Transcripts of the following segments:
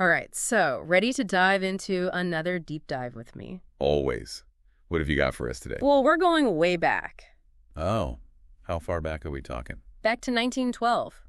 All right, so ready to dive into another deep dive with me? Always. What have you got for us today? Well, we're going way back. Oh, how far back are we talking? Back to 1912.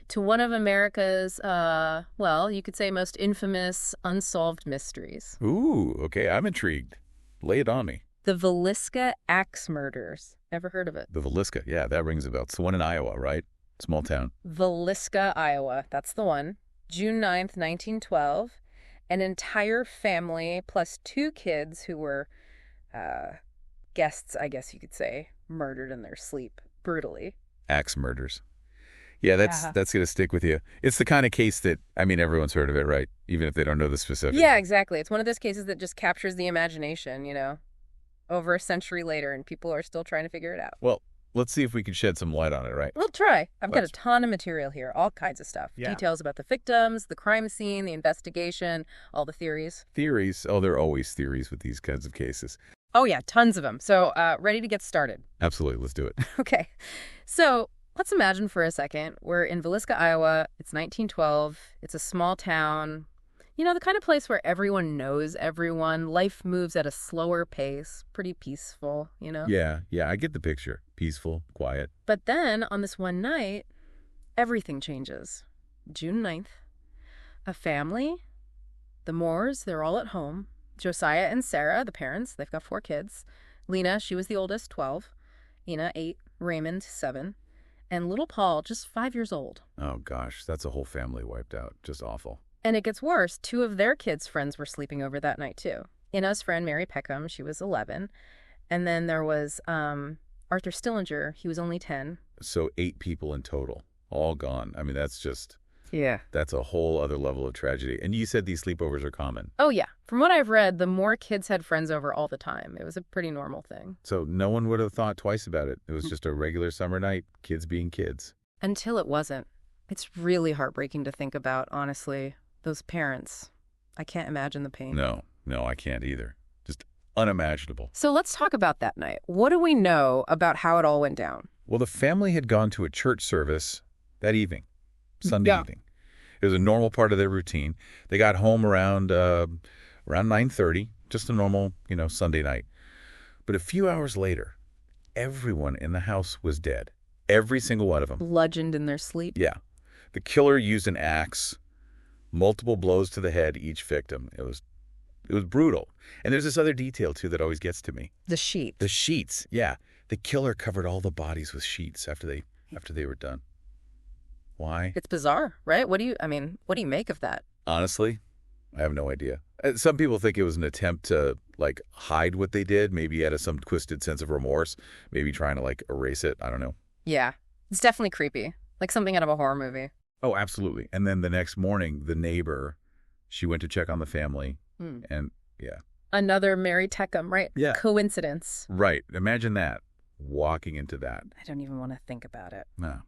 To one of America's, well, you could say most infamous unsolved mysteries. Ooh, okay, I'm intrigued. Lay it on me. The Villisca Axe Murders. Ever heard of it? The Villisca, yeah, that rings a bell. It's the one in Iowa, right? Small town. Villisca, Iowa. That's the one. June 9th, 1912. An entire family plus 2 kids who were guests, I guess you could say, murdered in their sleep brutally. Axe Murders. Yeah, that's going to stick with you. It's the kind of case that, I mean, everyone's heard of it, right? Even if they don't know the specifics. Yeah, exactly. It's one of those cases that just captures the imagination, you know, over a century later, and people are still trying to figure it out. Well, let's see if we can shed some light on it, right? We'll try. I've got a ton of material here, all kinds of stuff. Yeah. Details about the victims, the crime scene, the investigation, all the theories. Theories. Oh, there are always theories with these kinds of cases. Oh, yeah, tons of them. So, ready to get started. Absolutely. Let's do it. Okay. So, let's imagine for a second we're in Villisca, Iowa. It's 1912. It's a small town. You know, the kind of place where everyone knows everyone. Life moves at a slower pace. Pretty peaceful, you know? Yeah, I get the picture. Peaceful, quiet. But then, on this one night, everything changes. June 9th. A family, the Moores, they're all at home. Josiah and Sarah, the parents, they've got 4 kids. Lena, she was the oldest, 12. Ina, 8. Raymond, 7. And little Paul, just 5 years old. Oh, gosh, that's a whole family wiped out. Just awful. And it gets worse. 2 of their kids' friends were sleeping over that night, too. Ina's friend, Mary Peckham, she was 11. And then there was Arthur Stillinger. He was only 10. So 8 people in total, all gone. I mean, that's just... Yeah. That's a whole other level of tragedy. And you said these sleepovers are common. Oh, yeah. From what I've read, the Moore kids had friends over all the time. It was a pretty normal thing. So no one would have thought twice about it. It was just a regular summer night, kids being kids. Until it wasn't. It's really heartbreaking to think about, honestly. Those parents. I can't imagine the pain. No, I can't either. Just unimaginable. So let's talk about that night. What do we know about how it all went down? Well, the family had gone to a church service that evening, Sunday evening. It was a normal part of their routine. They got home around 9:30, just a normal, Sunday night. But a few hours later, everyone in the house was dead. Every single one of them. Bludgeoned in their sleep? Yeah. The killer used an axe, multiple blows to the head, each victim. It was brutal. And there's this other detail, too, that always gets to me. The sheet. The sheets, yeah. The killer covered all the bodies with sheets after they were done. Why? It's bizarre, right? What do you make of that? Honestly, I have no idea. Some people think it was an attempt to, hide what they did. Maybe he had some twisted sense of remorse. Maybe trying to, erase it. I don't know. Yeah. It's definitely creepy. Like something out of a horror movie. Oh, absolutely. And then the next morning, the neighbor, she went to check on the family. And, yeah. Another Mary Peckham, right? Yeah. Coincidence. Right. Imagine that. Walking into that. I don't even want to think about it. No.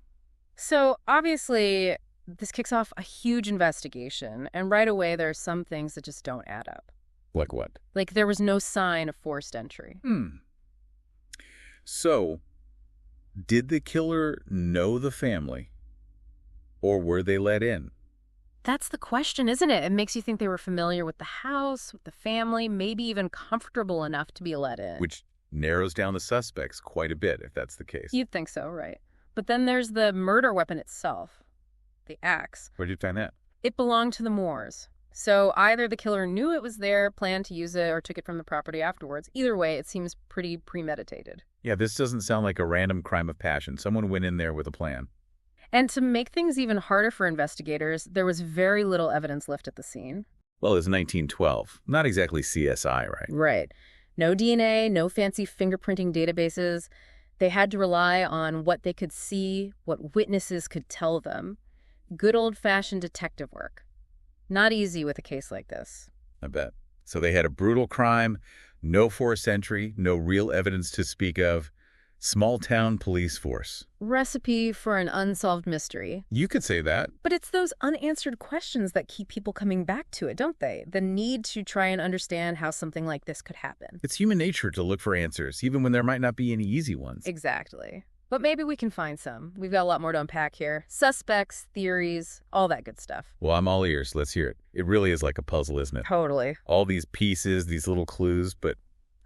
So, obviously, this kicks off a huge investigation, and right away there are some things that just don't add up. Like what? Like there was no sign of forced entry. So, did the killer know the family, or were they let in? That's the question, isn't it? It makes you think they were familiar with the house, with the family, maybe even comfortable enough to be let in. Which narrows down the suspects quite a bit, if that's the case. You'd think so, right? But then there's the murder weapon itself, the axe. Where did you find that? It belonged to the Moores. So either the killer knew it was there, planned to use it, or took it from the property afterwards. Either way, it seems pretty premeditated. Yeah, this doesn't sound like a random crime of passion. Someone went in there with a plan. And to make things even harder for investigators, there was very little evidence left at the scene. Well, it's 1912. Not exactly CSI, right? Right. No DNA, no fancy fingerprinting databases. They had to rely on what they could see, what witnesses could tell them. Good old-fashioned detective work. Not easy with a case like this. I bet. So they had a brutal crime, no forced entry, no real evidence to speak of. Small-town police force. Recipe for an unsolved mystery. You could say that. But it's those unanswered questions that keep people coming back to it, don't they? The need to try and understand how something like this could happen. It's human nature to look for answers, even when there might not be any easy ones. Exactly. But maybe we can find some. We've got a lot more to unpack here. Suspects, theories, all that good stuff. Well, I'm all ears. Let's hear it. It really is like a puzzle, isn't it? Totally. All these pieces, these little clues, but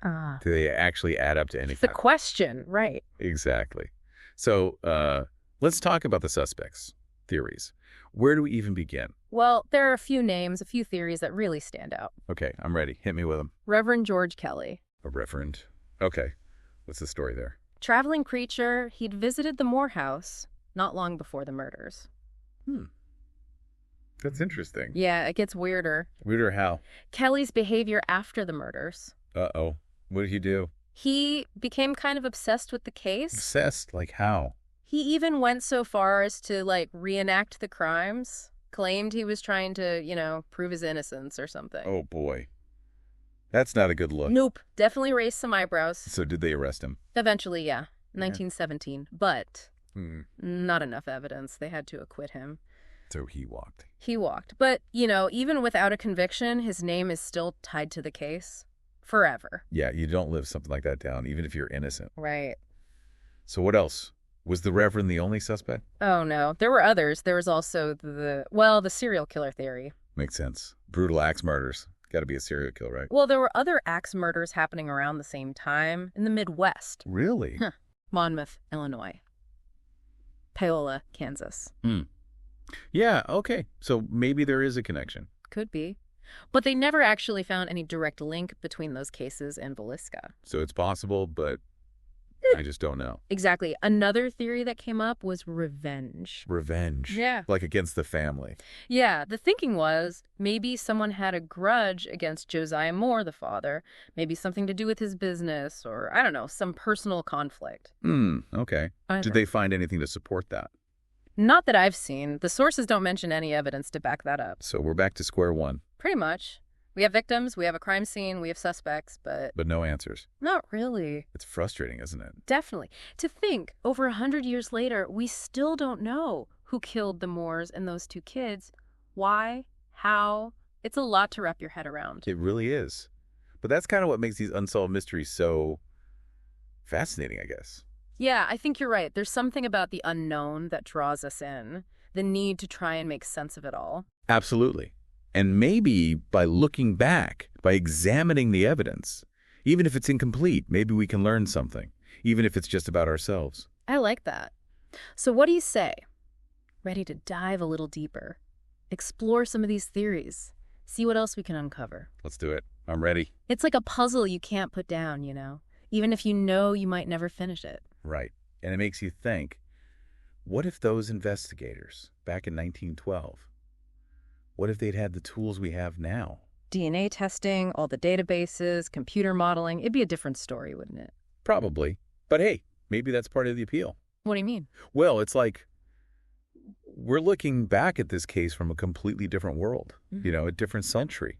do they actually add up to anything? The question, right. Exactly. So let's talk about the suspects, theories. Where do we even begin? Well, there are a few names, a few theories that really stand out. Okay, I'm ready. Hit me with them. Reverend George Kelly. A reverend. Okay. What's the story there? Traveling preacher, he'd visited the Moore house not long before the murders. That's interesting. Yeah, it gets weirder. Weirder how? Kelly's behavior after the murders. Uh-oh. What did he do? He became kind of obsessed with the case. Obsessed? Like how? He even went so far as to, reenact the crimes. Claimed he was trying to, prove his innocence or something. Oh, boy. That's not a good look. Nope. Definitely raised some eyebrows. So did they arrest him? Eventually, yeah. 1917. But not enough evidence. They had to acquit him. So he walked. He walked. But, even without a conviction, his name is still tied to the case. Forever. Yeah, you don't live something like that down, even if you're innocent. Right. So what else? Was the Reverend the only suspect? Oh, no. There were others. There was also the serial killer theory. Makes sense. Brutal axe murders. Got to be a serial killer, right? Well, there were other axe murders happening around the same time in the Midwest. Really? Monmouth, Illinois. Paola, Kansas. Yeah, okay. So maybe there is a connection. Could be. But they never actually found any direct link between those cases and Villisca. So it's possible, but I just don't know. Exactly. Another theory that came up was revenge. Revenge. Yeah. Like against the family. Yeah, the thinking was maybe someone had a grudge against Josiah Moore, the father, maybe something to do with his business, or, I don't know, some personal conflict. Okay. Did they find anything to support that? Not that I've seen. The sources don't mention any evidence to back that up. So we're back to square one. Pretty much. We have victims, we have a crime scene, we have suspects, but no answers. Not really. It's frustrating, isn't it? Definitely. To think, over 100 years later, we still don't know who killed the Moores and those two kids. Why? How? It's a lot to wrap your head around. It really is. But that's kind of what makes these unsolved mysteries so fascinating, I guess. Yeah, I think you're right. There's something about the unknown that draws us in, the need to try and make sense of it all. Absolutely. And maybe by looking back, by examining the evidence, even if it's incomplete, maybe we can learn something, even if it's just about ourselves. I like that. So what do you say? Ready to dive a little deeper? Explore some of these theories. See what else we can uncover. Let's do it. I'm ready. It's like a puzzle you can't put down, even if you know you might never finish it. Right. And it makes you think, what if those investigators back in 1912, what if they'd had the tools we have now? DNA testing, all the databases, computer modeling. It'd be a different story, wouldn't it? Probably. But hey, maybe that's part of the appeal. What do you mean? Well, it's like we're looking back at this case from a completely different world, a different century,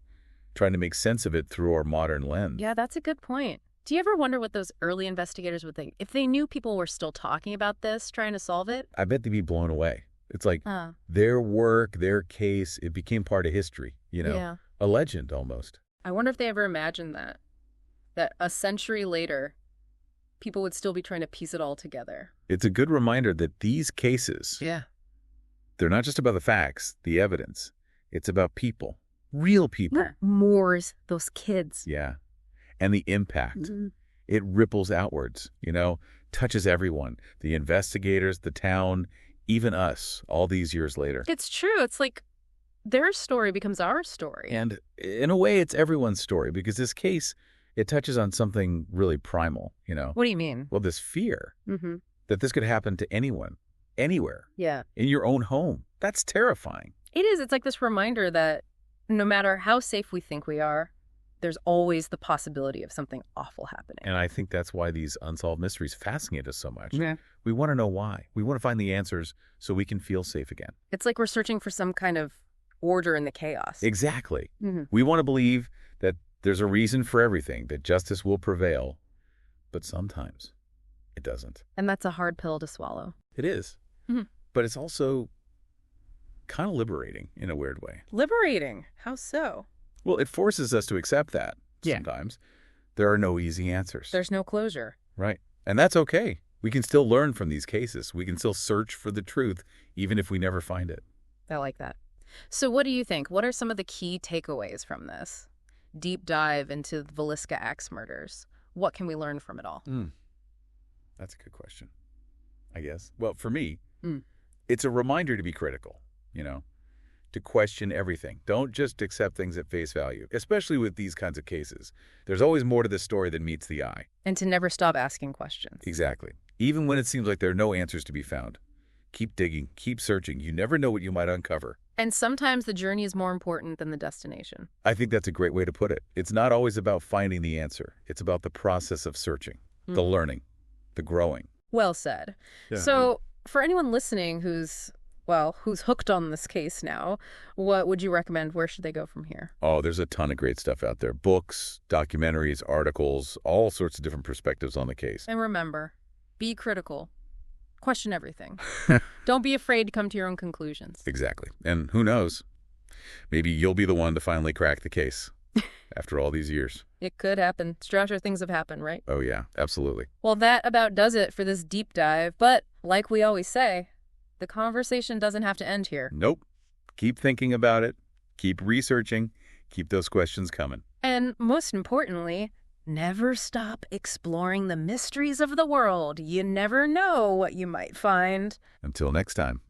trying to make sense of it through our modern lens. Yeah, that's a good point. Do you ever wonder what those early investigators would think? If they knew people were still talking about this, trying to solve it? I bet they'd be blown away. It's like their work, their case, it became part of history, Yeah. A legend almost. I wonder if they ever imagined that a century later, people would still be trying to piece it all together. It's a good reminder that these cases, they're not just about the facts, the evidence. It's about people, real people. Moors, those kids. Yeah. And the impact. It ripples outwards, touches everyone, the investigators, the town, even us, all these years later. It's true. It's like their story becomes our story. And in a way, it's everyone's story because this case, it touches on something really primal, What do you mean? Well, this fear that this could happen to anyone, anywhere. Yeah. In your own home. That's terrifying. It is. It's like this reminder that no matter how safe we think we are, there's always the possibility of something awful happening. And I think that's why these unsolved mysteries fascinate us so much. Yeah. We want to know why. We want to find the answers so we can feel safe again. It's like we're searching for some kind of order in the chaos. Exactly. We want to believe that there's a reason for everything, that justice will prevail. But sometimes it doesn't. And that's a hard pill to swallow. It is. But it's also kind of liberating in a weird way. Liberating? How so? Well, it forces us to accept that sometimes. There are no easy answers. There's no closure. Right. And that's okay. We can still learn from these cases. We can still search for the truth, even if we never find it. I like that. So what do you think? What are some of the key takeaways from this deep dive into the Villisca Axe murders? What can we learn from it all? That's a good question, I guess. Well, for me, Mm. it's a reminder to be critical, to question everything. Don't just accept things at face value, especially with these kinds of cases. There's always more to the story than meets the eye. And to never stop asking questions. Exactly. Even when it seems like there are no answers to be found. Keep digging, keep searching. You never know what you might uncover. And sometimes the journey is more important than the destination. I think that's a great way to put it. It's not always about finding the answer. It's about the process of searching, the learning, the growing. Well said. Yeah. So for anyone listening who's hooked on this case now, what would you recommend? Where should they go from here? Oh, there's a ton of great stuff out there. Books, documentaries, articles, all sorts of different perspectives on the case. And remember, be critical. Question everything. Don't be afraid to come to your own conclusions. Exactly. And who knows? Maybe you'll be the one to finally crack the case after all these years. It could happen. Stranger things have happened, right? Oh, yeah, absolutely. Well, that about does it for this deep dive. But like we always say, the conversation doesn't have to end here. Nope. Keep thinking about it. Keep researching. Keep those questions coming. And most importantly, never stop exploring the mysteries of the world. You never know what you might find. Until next time.